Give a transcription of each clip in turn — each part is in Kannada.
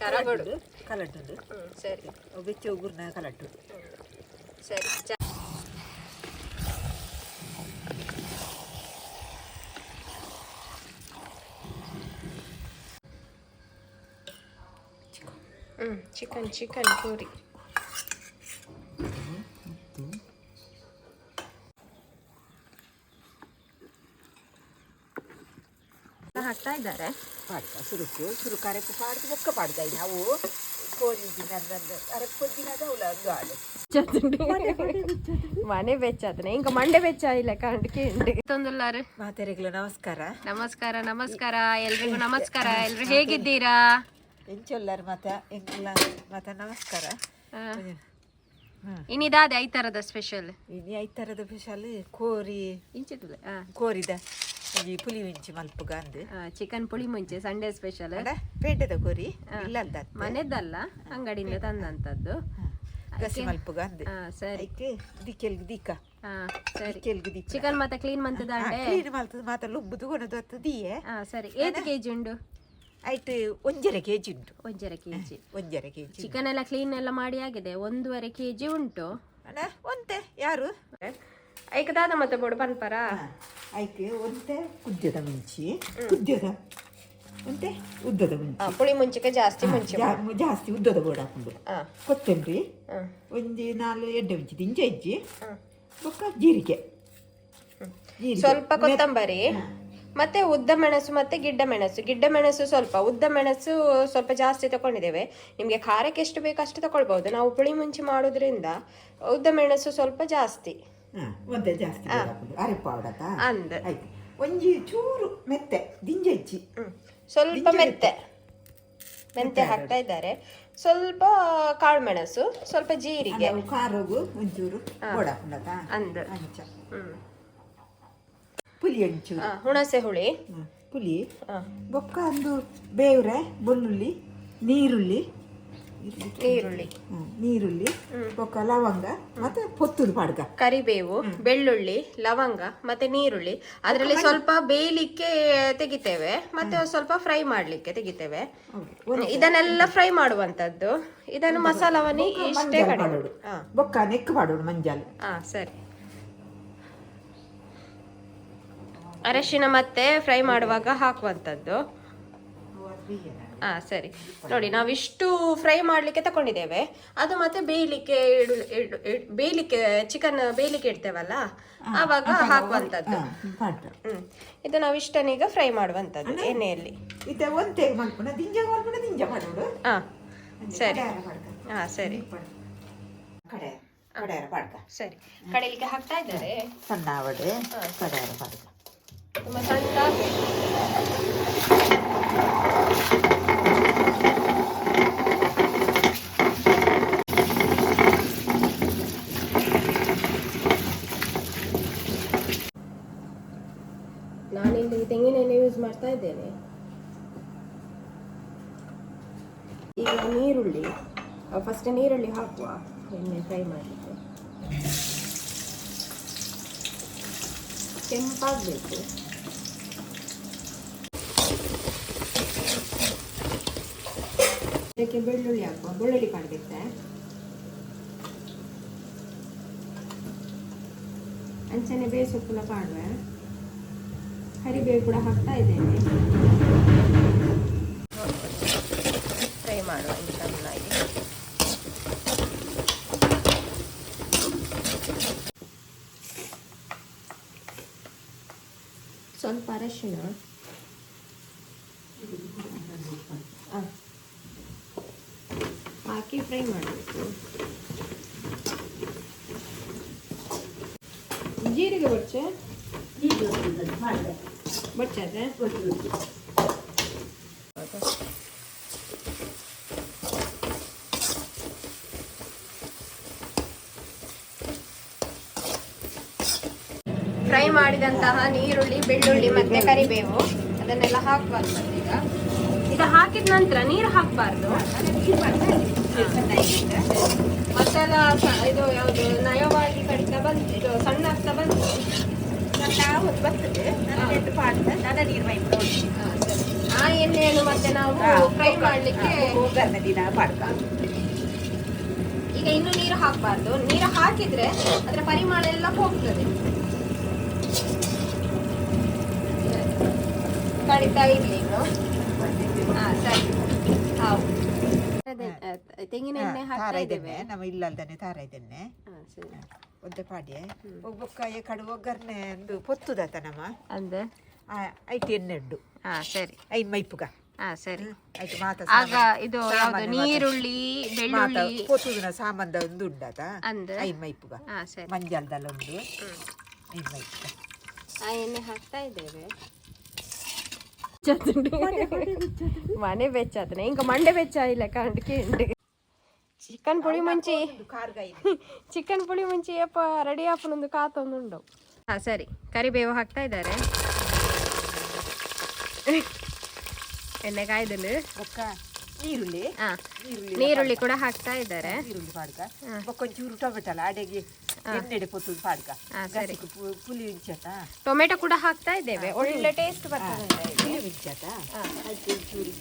ಕರಗೋಡು ಕಲಟ್ಟುಂಡು ಸರಿ ಬೆಚ್ಚ ಉಗುರ್ನ ಕಲಟ್ಟು ಸರಿ ಚಿಕನ್ ಪೂರಿ ಹಾಕ್ತಾ ಇದ್ದಾರೆ ಪಾಡ್ಕ ಸುರುಕಾರಕ್ಕೆ ಪಾಡ್ದು ಬೊಕ್ಕ ಪಾಡ್ತಾ ನಾವು ಕೋರಿ ದಿನ ಅರಕ್ಕೊಂದಿನ ಅವಳು ಆಡು ಮನೆ ಬೆಚ್ಚಾದನೆ ಇಂಕ ಮಂಡೆ ಬೆಚ್ಚ ಇಲ್ಲ ಕಂಡ್ಕೆ ತೊಂದಲ್ಲಾರು ಮಾತೆರೆಗ್ಲ ನಮಸ್ಕಾರ ನಮಸ್ಕಾರ ನಮಸ್ಕಾರ ಎಲ್ರಿಗೂ ನಮಸ್ಕಾರ ಎಲ್ರು ಹೇಗಿದ್ದೀರಾ ಎಂಚೊಲ್ಲಾರು ಎಂಕಲ್ಲ ನಮಸ್ಕಾರ ಇನ್ನಿದಾದೆ ಐ ತರದ ಸ್ಪೆಷಲ್ ಇನ್ನು 5 ಥರದ ಸ್ಪೆಷಲ್ ಕೋರಿ ಇಂಚಿಲ್ಲ ಕೋರಿದ ಈ ಪುಲಿ ಮಿಂಚಿ ಮಲ್ಪುಗ ಅಂದು ಚಿಕನ್ ಪುಳಿ ಮುಂಚೆ ಸಂಡೇ ಸ್ಪೆಷಲ್ ಪೇಟೆದ ಕೋರಿ ಇಲ್ಲ ಅಂತ ಮನೆದಲ್ಲ ಅಂಗಡಿಯಿಂದ ತಂದಂತದ್ದು ಗಸಿ ಮಲ್ಪುಗ ಅಂದು ಸರಿ ದಿಕ್ಕೆಲ್ಗ ದಿಕ್ಕ ಸರಿ ಕೆಲ್ಗ ಚಿಕನ್ ಮತ್ತೆ ಕ್ಲೀನ್ ಮಂತದಾಂಡೆ ಕ್ಲೀನ್ ಮಲ್ತದ ಮಾತ ಲುಬ್ಬುದು ಕೊನದು ಅತ್ತದಿಯೇ ಸರಿ 8 kg ಉಂಡು ಆಯ್ತು 1.5 kg ಉಂಟು 1.5 kg 1.5 kg ಚಿಕನ್ ಎಲ್ಲ ಕ್ಲೀನ್ ಎಲ್ಲ ಮಾಡಿ ಆಗಿದೆ 1.5 kg ಉಂಟು ಅಣ್ಣ ಒಂತೆ ಯಾರು ಐಕದಾದ ಮತ್ತೆ ಬೋಡು ಪನ್ಪರ ಐಕೆ ಒಂತೆ ಕುದ್ಯದ ಮುಂಚಿ ಕುದ್ಯದ ಒಂತೆ ಉದ್ದದ ಮುಂಚಿ ಪುಳಿ ಮುಂಚಿಕೆ ಜಾಸ್ತಿ ಮುಂಚೆ ಜಾಸ್ತಿ ಉದ್ದದ ಬೋರ್ಡ್ ಹಾಕೊಂಡು ಕೊತ್ತಂಬರಿ ಒಂಜಿ 4 ಎಡ್ಡೆ ಮುಂಚಿ ದಿಂಜ ಇಜ್ಜಿ ಬೊಕ್ಕ ಜೀರಿಗೆ ಸ್ವಲ್ಪ ಕೊತ್ತಂಬರಿ ಮತ್ತೆ ಉದ್ದ ಮೆಣಸು ಮತ್ತೆ ಗಿಡ್ಡ ಮೆಣಸು ಸ್ವಲ್ಪ ಉದ್ದ ಮೆಣಸು ಸ್ವಲ್ಪ ಜಾಸ್ತಿ ತಗೊಂಡಿದ್ದೇವೆ ನಿಮಗೆ ಖಾರಕ್ಕೆ ಎಷ್ಟು ಬೇಕು ಅಷ್ಟು ತಗೊಳ್ಬಹುದು ನಾವು ಪುಳಿ ಮುಂಚಿ ಮಾಡೋದ್ರಿಂದ ಉದ್ದ ಮೆಣಸು ಸ್ವಲ್ಪ ಜಾಸ್ತಿ ಒಂದೇ ಜಾಸ್ತಿ ಅರೆ ಪೌಡರ್ ಅಂದ ಒಂಜಿ ಚೂರು ಮೆತ್ತೆ ದಿಂಜ ಇಜ್ಜಿ ಸ್ವಲ್ಪ ಮೆಂತೆ ಹಾಕ್ತಾ ಇದ್ದಾರೆ ಸ್ವಲ್ಪ ಕಾಳು ಮೆಣಸು ಸ್ವಲ್ಪ ಜೀರಿಗೆ ಖಾರಗು ಒಂಚೂರು ಅಂದ ಪುಲಿ ಒಂಚೂರು ಹುಣಸೆ ಹುಳಿ ಪುಲಿ ಬೊಕ್ಕ ಒಂದು ಬೇವ್ರೆ ಬೆಳ್ಳುಳ್ಳಿ ನೀರುಳ್ಳಿ ಬೊಕ್ಕ ಲವಂಗ ಮತ್ತೆ ಪೊತ್ತುದು ಪಾಡ್ಗ ಕರಿಬೇವು ಬೆಳ್ಳುಳ್ಳಿ ಲವಂಗ ಮತ್ತೆ ನೀರುಳ್ಳಿ ಅದರಲ್ಲಿ ಸ್ವಲ್ಪ ಬೇಯಲಿಕ್ಕೆ ತೆಗಿತೇವೆ ಮತ್ತೆ ಸ್ವಲ್ಪ ಫ್ರೈ ಮಾಡ್ಲಿಕ್ಕೆ ತೆಗಿತೇವೆ ಇದನ್ನೆಲ್ಲ ಫ್ರೈ ಮಾಡುವಂತದ್ದು ಇದನ್ನು ಮಸಾಲವನ್ನಿ ಇಷ್ಟೇ ಬೊಕ್ಕ ನೆಕ್ ಮಾಡೋಡು ಮಂಜಾಲ್ ಸರಿ ಅರಶಿನ ಮತ್ತೆ ಫ್ರೈ ಮಾಡುವಾಗ ಹಾಕುವಂಥದ್ದು ಸರಿ ನೋಡಿ ನಾವಿಷ್ಟು ಫ್ರೈ ಮಾಡಲಿಕ್ಕೆ ತಗೊಂಡಿದ್ದೇವೆ ಅದು ಮತ್ತೆ ಬೇಯಲಿಕ್ಕೆ ಚಿಕನ್ ಬೇಯಲಿಕ್ಕೆ ಇಡ್ತೇವಲ್ಲ ಆವಾಗ ಹಾಕುವಂಥದ್ದು ಇದು ನಾವಿಷ್ಟನ್ನೀಗ ಫ್ರೈ ಮಾಡುವಂಥದ್ದು ಎಣ್ಣೆಯಲ್ಲಿ ಸರಿ ಸರಿ ಸರಿ ಕಡಲಿಕ್ಕೆ ಹಾಕ್ತಾ ಇದ್ದಾರೆ ಸಣ್ಣ ವಡೆ ಕಡಾರ ಪಾಡ್ಗ ತುಂಬ ಸಣ್ಣ ನಾನಿಲ್ಲಿ ತೆಂಗಿನೆಣ್ಣೆ ಯೂಸ್ ಮಾಡ್ತಾ ಇದ್ದೇನೆ ಈಗ ನೀರುಳ್ಳಿ ಫಸ್ಟ್ ನೀರುಳ್ಳಿ ಹಾಕುವ ಎಣ್ಣೆ ಫ್ರೈ ಮಾಡಲಿಕ್ಕೆ ಕೆಂಪಾಗಬೇಕು ಅದಕ್ಕೆ ಬೆಳ್ಳುಳ್ಳಿ ಹಾಕುವ ಬೆಳ್ಳುಳ್ಳಿ ಕಾಣಬೇಕು ಅಂಚನೆ ಬೇಯಿಸೋಕ್ಕಲ್ಲ ಕಾಣುವೆ ಕರಿಬೇವು ಕೂಡ ಹಾಕ್ತಾ ಇದ್ದೇನೆ ಫ್ರೈ ಮಾಡುವ ಚೆನ್ನಾಗಿ ಸ್ವಲ್ಪ ಅರಶಿನ ಹಾಕಿ ಫ್ರೈ ಮಾಡಬೇಕು ಜೀರಿಗೆ ಬಚ್ಚೆ ಬಚ್ಚದೆ ಫ್ರೈ ಮಾಡಿದಂತಹ ನೀರುಳ್ಳಿ ಬೆಳ್ಳುಳ್ಳಿ ಮತ್ತೆ ಕರಿಬೇವು ಅದನ್ನೆಲ್ಲ ಹಾಕಬಾರ್ದು ಈಗ ಇದು ಹಾಕಿದ ನಂತರ ನೀರು ಹಾಕಬಾರ್ದು ಮಸಾಲ ಇದು ಯಾವುದು ನಯವಾಗಿ ಕಡಿತಾ ಬಂತು ಇದು ಸಣ್ಣ ಆಗ್ತಾ ಬಂತು ಬರ್ತದೆ ನೀರು ಸರಿ ಆ ಎಣ್ಣೆಯನ್ನು ಮತ್ತೆ ನಾವು ಫ್ರೈ ಮಾಡ್ಲಿಕ್ಕೆ ಒಗ್ಗರಣೆ ದಿನ ಪಾಡ್ಕ. ಈಗ ಇನ್ನು ನೀರು ಹಾಕಬಾರ್ದು. ನೀರು ಹಾಕಿದ್ರೆ ಅದರ ಪರಿಮಾಣ ಎಲ್ಲ ಹೋಗ್ತದೆ. ಕಡಿತಾ ಇರ್ಲಿ ಇನ್ನು. ಸರಿ. ಹೌದು, ತೆಂಗಿನ ಎಣ್ಣೆ ಹಾಕ್ತಾ ಇದ್ದೇವೆ. ನಮ್ಮ ಇಲ್ಲಲ್ದಾನೆ ತಾರ ಇದನ್ನೇ ಸರಿ. ಒದ್ದೆ ಪಾಡ್ಯ ಒಬ್ಬೊಕ್ಕಾಯ ಕಡು ಒಗ್ಗರಣೆ ಒಂದು ಪೊತ್ತುದಾತ ನಮ್ಮ ಅಂದೆ ಐಟು ಎಣ್ಣೆ ಉಂಡು. ಸರಿ. ಐದು ಮೈಪುಗ ಸರಿ. ಆಯ್ತು ಮಾತ ಆಗ ಇದು ಯಾವುದು ನೀರುಳ್ಳಿ ಬೆಳ್ಳುಳ್ಳಿ ಪೊತ್ತುದಿನ ಸಾಮಾನ್ದ ಒಂದು ಉಂಡಾತ ಅಂದೆ ಐದು ಮೈಪುಗ ಸರಿ. ಮಂಜಾಲದಲ್ಲ ಉಂಡು ಐದು ಮೈಪುಗ ಆ ಎಣ್ಣೆ ಹಾಕ್ತಾ ಇದ್ದೇವೆ. ಮನೆ ಬೆಚ್ಚಾತನೆ ಇಂಕ ಮಂಡೆ ಬೆಚ್ಚ ಇಲ್ಲ ಕಂಡು ಚಿಕನ್ ಪುಳಿ ಮುಂಚಿ ಚಿಕನ್ ಪುಳಿ ಮುಂಚಿ ಅಪ್ಪ ರೆಡಿ ಆಪನೊಂದು ಕಾತೊಂದುಂಡು. ಸರಿ. ಕರಿಬೇವು ಹಾಕ್ತಾ ಇದ್ದಾರೆ. ಎಣ್ಣೆ ಕಾಯ್ದಲು ಈರುಳ್ಳಿ ನೀರುಳ್ಳಿ ಕೂಡ ಹಾಕ್ತಾ ಇದ್ದಾರೆ. ಈರುಳ್ಳಿ ಪಾಡ್ಕ ಒಂಚೂರು ಟೊಮೆಟೊ ಅಲ್ಲ ಅಡೆಗೆ ಎಣ್ಣೆಡೆ ಪೊತ್ತು ಪಾಡ್ಕ. ಸರಿ. ಪುಲಿ ಇಂಚತ ಟೊಮೆಟೊ ಕೂಡ ಹಾಕ್ತಾ ಇದ್ದೇವೆ. ಒಳ್ಳೆ ಟೇಸ್ಟ್ ಬರ್ತದೆ. ಪುಲಿ ಇಂಚತ ಆಯ್ತು ಒಂಚೂರು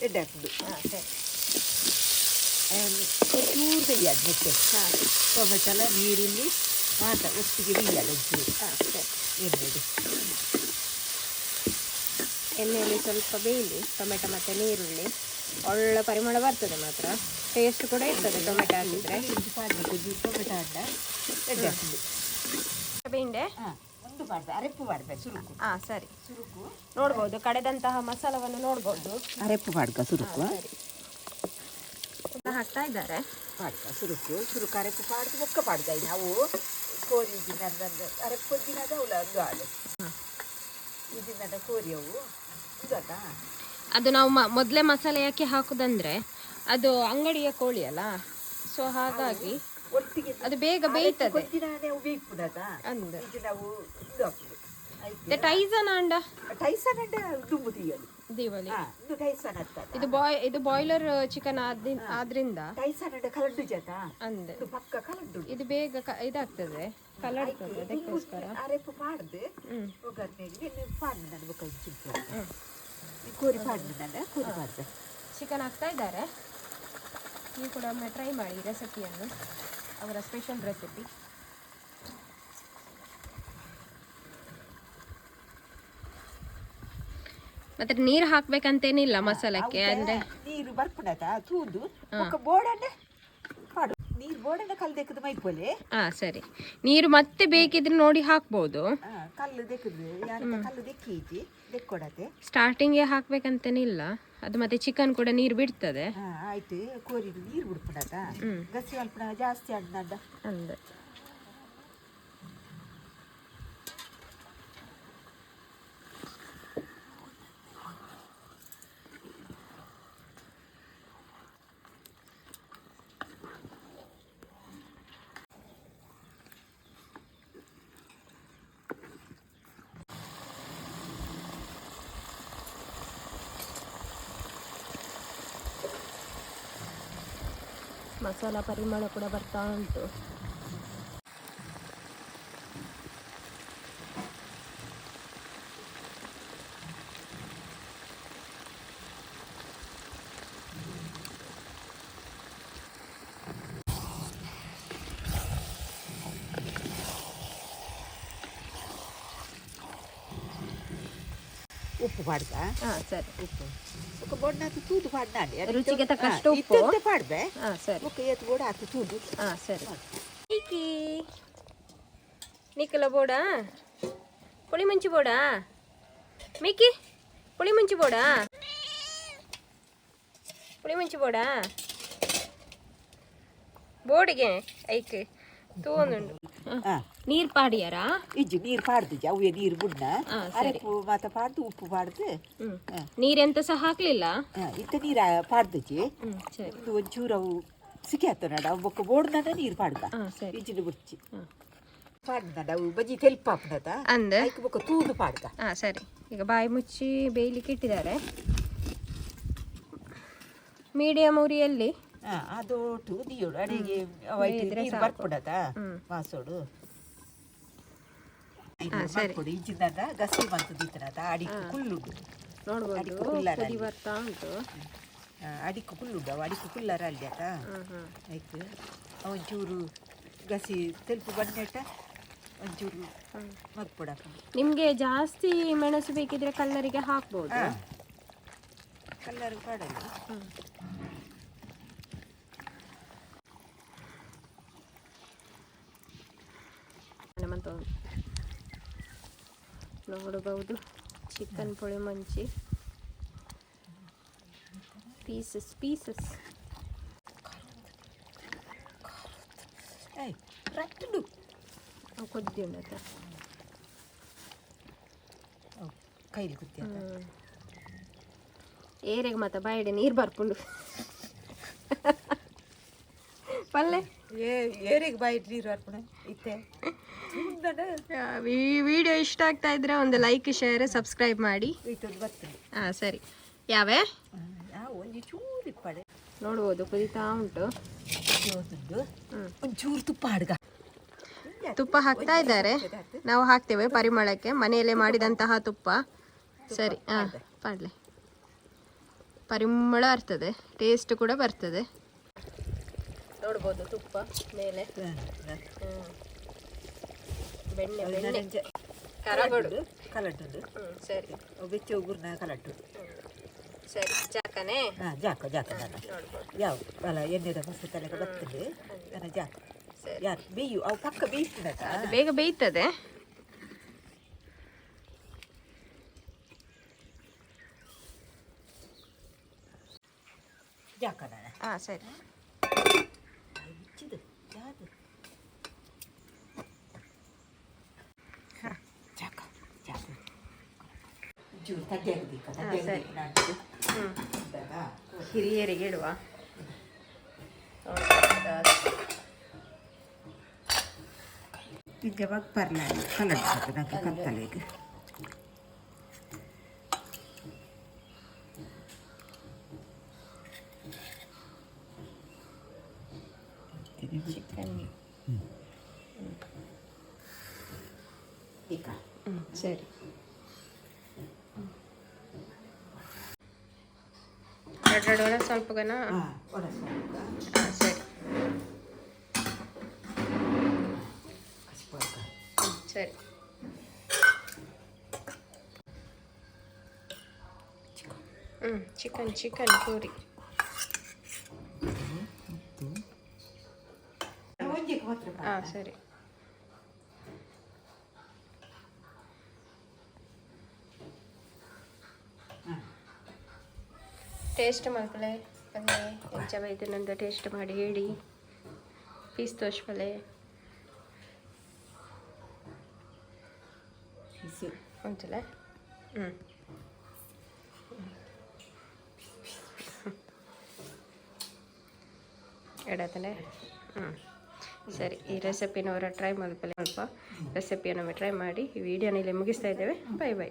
ಎಡ್ಡೆ ಹಾಕುದು. ಸರಿ. ಒಂಚೂರು ಬೇಯ್ಯದು ಮತ್ತೆ ಟೊಮೆಟೊ ಎಲ್ಲ ನೀರುಳ್ಳಿ ಮಾತ ಒಟ್ಟಿಗೆ ಬೇಯ್ಯದು ಒಂಚೂರು ಎಣ್ಣೆಡೆ. ಎಣ್ಣೆಯಲ್ಲಿ ಸ್ವಲ್ಪ ಬೇಯಲಿ ಟೊಮೆಟೊ ಮತ್ತು ನೀರುಳ್ಳಿ. ಒಳ್ಳೆ ಪರಿಮಳ ಬರ್ತದೆ, ಮಾತ್ರ ಟೇಸ್ಟ್ ಕೂಡ ಇರ್ತದೆ ಟೊಮೆಟೊ ಹಾಕಿದ್ರೆ. ಟೊಮೆಟೊ ಅಡ್ಡ ಎಡ್ಡೆ ಹಾಕುದು. ಬೇಂಡೆ ಒಂದು ಪಾಡ್ದೆ ಅರೆಪ್ಪು ಪಾಡ್ದೆ ಸುರುಕು. ಸರಿ. ಸುರುಕು ನೋಡ್ಬೋದು, ಕಡೆದಂತಹ ಮಸಾಲವನ್ನು ನೋಡ್ಬೋದು. ಅರೆಪ್ಪು ಪಾಡ್ಕ ಸುರುಕು ಹಾಕ್ತಾ ಇದ್ದಾರೆ. ಪಾಡ್ಕ ಸುರುಕು ಅರೆಪ್ಪು ಪಾಡ್ದು ಬೊಕ್ಕ ಪಾಡ್ಕ ನಾವು ಕೋರಿ ದಿನ ಅರೆಪ್ಪು ದಿನದ ಅವಳ ಒಂದು ಆಡು ಇದನ್ನ ಕೋರಿ ಅವು ಇದಾತ. ಅದು ನಾವು ಮೊದಲೇ ಮಸಾಲೆ ಯಾಕೆ ಹಾಕುದಂದ್ರೆ ಅದು ಅಂಗಡಿಯ ಕೋಳಿ ಅಲ್ಲ, ಸೊ ಹಾಗಾಗಿ ಒಟ್ಟಿಗೆ ಅದು ಬೇಗ ಬೇಯ್ತದೆ. ನಾವು ಬೇಯ್ಪುದಾತ ಅಂದ ನಾವು ಇದು ಹಾಕುದು. ಟೈಸನ್ ಅಂಡ ಟೈಸನ್ ಅಂಡ ದುಂಬು ತೀಯಲು ದೀವಲಿ. ಇದು ಟೈಸನ್ ಅಂತ ಇದು ಬಾಯ್ಲರ್ ಚಿಕನ್ ಆದ್ರಿಂದ ಟೈಸನ್ ಅಂಡ ಕಲಡ್ಡು ಜತ ಅಂದೆ ಇದು ಪಕ್ಕ ಕಲಡ್ಡು. ಇದು ಬೇಗ ಇದಾಗ್ತದೆ, ಕಲಡ್ತದೆ. ಅದಕ್ಕೋಸ್ಕರ ಅರೆಪ್ಪು ಪಾಡ್ದು ಒಗ್ಗರಣೆಗೆ ಪಾಡ್ದು ನನ್ನ ಬೊಕ್ಕ ಕೋರಿ ಪಾಡ್ದು ನನ್ನ ಕೋರಿ ಪಾಡ್ದು ಚಿಕನ್ ಹಾಕ್ತಾ ಇದ್ದಾರೆ. ನೀವು ಕೂಡ ಒಮ್ಮೆ ಟ್ರೈ ಮಾಡಿ ರೆಸಿಪಿಯನ್ನು, ಅವರ ಸ್ಪೆಷಲ್ ರೆಸಿಪಿ. ಮತ್ತೆ ನೀರು ಹಾಕ್ಬೇಕಂತೇನಿಲ್ಲ ಮಸಾಲಕ್ಕೆ, ಅಂದ್ರೆ ನೀರು ಬರ್ಪುಡತ ತೂದು ಬೋಡನೆ ಪಾಡು. ನೀರು ಬೋಡನೆ ಕಲ್ಲು ದೆಕ್ಕದು ಮೈಪೋಲೆ. ಸರಿ. ನೀರು ಮತ್ತೆ ಬೇಕಿದ್ರೆ ನೋಡಿ ಹಾಕ್ಬೋದು. ಕಲ್ಲು ದೆಕ್ಕದು ಕಲ್ಲು ದೆಕ್ಕಿ ದೆಕ್ಕೊಡತೆ. ಸ್ಟಾರ್ಟಿಂಗ್ಗೆ ಹಾಕ್ಬೇಕಂತೇನಿಲ್ಲ, ಅದು ಮತ್ತೆ ಚಿಕನ್ ಕೂಡ ನೀರು ಬಿಡ್ತದೆ. ಆಯ್ತು. ಕೋರಿ ನೀರು ಬಿಡ್ಪುಡತ ಗಸಿ ಅಲ್ಪ ಜಾಸ್ತಿ ಅಡ್ಡ ಅಂದೆ. ಮಸಾಲ ಪರಿಮಳ ಕೂಡ ಬರ್ತಾ ಉಂಟು. ಉಪ್ಪು ಪಾಡ್ದ. ಸರಿ. ಉಪ್ಪು ಬೊಣ್ಣ ತೂದು ಪಾಡ್ನಾಡಿ ರುಚಿಗೆ ತಕ್ಕಷ್ಟು ಉಪ್ಪು ಪಾಡ್ಬೆ. ಸರಿ. ಉಪ್ಪು ಎತ್ತು ಬೋಡ ಹಾಕಿ ತೂದು. ಸರಿ. ನಿಕ್ಕಲ ಬೋಡ ಪುಳಿ ಮುಂಚಿ ಬೋಡ ಮಿಕ್ಕಿ ಪುಳಿ ಮುಂಚಿ ಬೋಡ ಪುಳಿ ಮುಂಚಿ ಬೋಡ ಬೋಡಿಗೆ ಐಕ್ ತೂಂದುಂಡು ನೀರು ಪಾಡಿಯಾರ ಇಜ್ಜಿ ನೀರು ಪಾಡ್ದಿಜ್ಜಿ ಅವೇ ನೀರು ಬುಡ್ನ ಅರೆಪ್ಪು ಮಾತ ಪಾಡ್ದು ಉಪ್ಪು ಪಾಡ್ದು ನೀರೆಂತ ಸಹ ಹಾಕ್ಲಿಲ್ಲ. ಇತ್ತ ನೀರು ಪಾಡ್ದಿಜ್ಜಿ ಒಂಚೂರು ಅವು ಸಿಕ್ಕಿ ಹತ್ತನಾಡ ಅವು ಬೊಕ್ಕ ಬೋಡ್ನ ನೀರು ಪಾಡ್ಕ ಇಜ್ಜಿನ ಬುಡ್ಚಿ ಪಾಡ್ನಡ ಅವು ಬಜ್ಜಿ ತೆಲ್ಪ ಹಾಕ್ನದ ಅಂದೆ ಬೊಕ್ಕ ತೂದು ಪಾಡ್ಕ. ಸರಿ. ಈಗ ಬಾಯಿ ಮುಚ್ಚಿ ಬೇಯಲಿಕ್ಕೆ ಇಟ್ಟಿದ್ದಾರೆ ಮೀಡಿಯಂ ಉರಿಯಲ್ಲಿ. ಅದು ನೀರು ಅಡಿಗೆ ನೀರು ಬರ್ಪುಡತ ಮಾಸೋಡು ಬರ್ಪುಡು ಇಜ್ಜಿಂದ ಗಸಿ ಬಂತು ದಿತ್ತನದ ಅಡಿಗೆ ಕುಳ್ಳುಡು ನೋಡ್ಬೋದು ಅಡಿಕು ಕುಲ್ಲರ ಕುದಿ ಬರ್ತಾ ಉಂಟು. ಅಡಿಕು ಕುಲ್ಲುಂಡು ಅವು ಅಡಿಕು ಕುಲ್ಲರ ಅಲ್ಲಿ ಆತ ಆಯ್ತು ಒಂಚೂರು ಗಸಿ ತೆಲುಪು ಬಣ್ಣೆಟ್ಟ ಒಂಚೂರು ಮಗ್ಪುಡ ನಿಮಗೆ ಜಾಸ್ತಿ ಮೆಣಸು ಬೇಕಿದ್ರೆ ಕಲ್ಲರಿಗೆ ಹಾಕ್ಬೋದು. ಕಲ್ಲರ್ ಪಾಡಲ್ಲ. ನೋಡಬಹುದು ಚಿಕನ್ ಪುಳಿ ಮಂಚಿ ಪೀಸಸ್ ಪೀಸಸ್ ಕೊದ್ದಿ ಉಂಡತ ಕೈಲಿ ಕುತ್ತಿ ಏರೆಗೆ ಮತ್ತೆ ಬಾಯಿಡೆ ನೀರು ಬರ್ಕೊಂಡು ಪಲ್ಲೆ ಏರಿಗೆ ಬಾಯಿ ನೀರು ಬರ್ಕೊಂಡು ಇತ್ತೆ. ಈ ವಿಡಿಯೋ ಇಷ್ಟ ಆಗ್ತಾ ಇದ್ರೆ ಒಂದು ಲೈಕ್ ಶೇರ್ ಸಬ್ಸ್ಕ್ರೈಬ್ ಮಾಡಿ. ಹಾಂ ಸರಿ. ಯಾವೇ ಒಂದು ಚೂರು ಪಡೆ ನೋಡ್ಬೋದು ಕುದಿತಾ ಉಂಟು. ಒಂಚೂರು ತುಪ್ಪ ಹಾಡ್ಗ ತುಪ್ಪ ಹಾಕ್ತಾ ಇದ್ದಾರೆ, ನಾವು ಹಾಕ್ತೇವೆ ಪರಿಮಳಕ್ಕೆ, ಮನೆಯಲ್ಲೇ ಮಾಡಿದಂತಹ ತುಪ್ಪ. ಸರಿ ಹಾಂ ಪಾಡ್ಲೆ ಪರಿಮಳ ಇರ್ತದೆ, ಟೇಸ್ಟ್ ಕೂಡ ಬರ್ತದೆ. ನೋಡ್ಬೋದು ತುಪ್ಪ ಮೇಲೆ ಬೆಣ್ಣೆ ಬೆಣ್ಣೆ ಕರಗೋಡು ಕಲಟ್ಟುದು. ಸರಿ ಬೆಚ್ಚ ಉಗುರ್ನ ಕಲಟ್ಟು. ಸರಿ ಜಾಕನೇ ಜಾಕ ಜಾಕ ಯಾವ ಅಲ್ಲ ಎಣ್ಣೆದ ಹೊಸ ತಲೆಗೆ ಬರ್ತದೆ ನನ್ನ ಜಾಕ. ಯಾರು ಬೇಯು ಅವು ಪಕ್ಕ ಬೇಯಿಸ್ತದೆ, ಅದು ಬೇಗ ಬೇಯ್ತದೆ. ಜಾಕ ಹಾಂ ಸರಿ. ಹೆಚ್ಚಿದು ಯಾವುದು ಜಾಕ ಜಾಕ ಚೂರು ತಡ್ಡೆ ಹಿರಿಯರಿಗೆ ಇಡುವ. ಇವಾಗ ಪರ್ಲ ಕಲರ್ ನಂಗೆ ಕತ್ತಲೆಗೆ ಚಿಕನ್ ಈಗ ಸರಿ. ಎರಡೆರಡು ಸ್ವಲ್ಪ ಗನ ಸರಿ ಸರಿ. ಚಿಕನ್ ಚಿಕನ್ ಪೂರಿ ಹಾಂ ಸರಿ. ಟೇಸ್ಟ್ ಮಕ್ಕಳೇ ಪಲ್ಲೆ ಎಂಚವೈದು ನಂದು ಟೇಸ್ಟ್ ಮಾಡಿ ಹೇಳಿ. ಪೀಸ್ ತೋಷ್ ಪಲ್ಲೆ ಉಂಟಲ್ಲ. ಎಡತನೆ ಸರಿ. ಈ ರೆಸಿಪಿನವರ ಟ್ರೈ ಮಾಡಬೇಕು, ಸ್ವಲ್ಪ ರೆಸಿಪಿಯನ್ನು ಟ್ರೈ ಮಾಡಿ ಈ ವಿಡಿಯೋನ ಇಲ್ಲಿ ಮುಗಿಸ್ತಾ ಇದ್ದೇವೆ. Bye bye.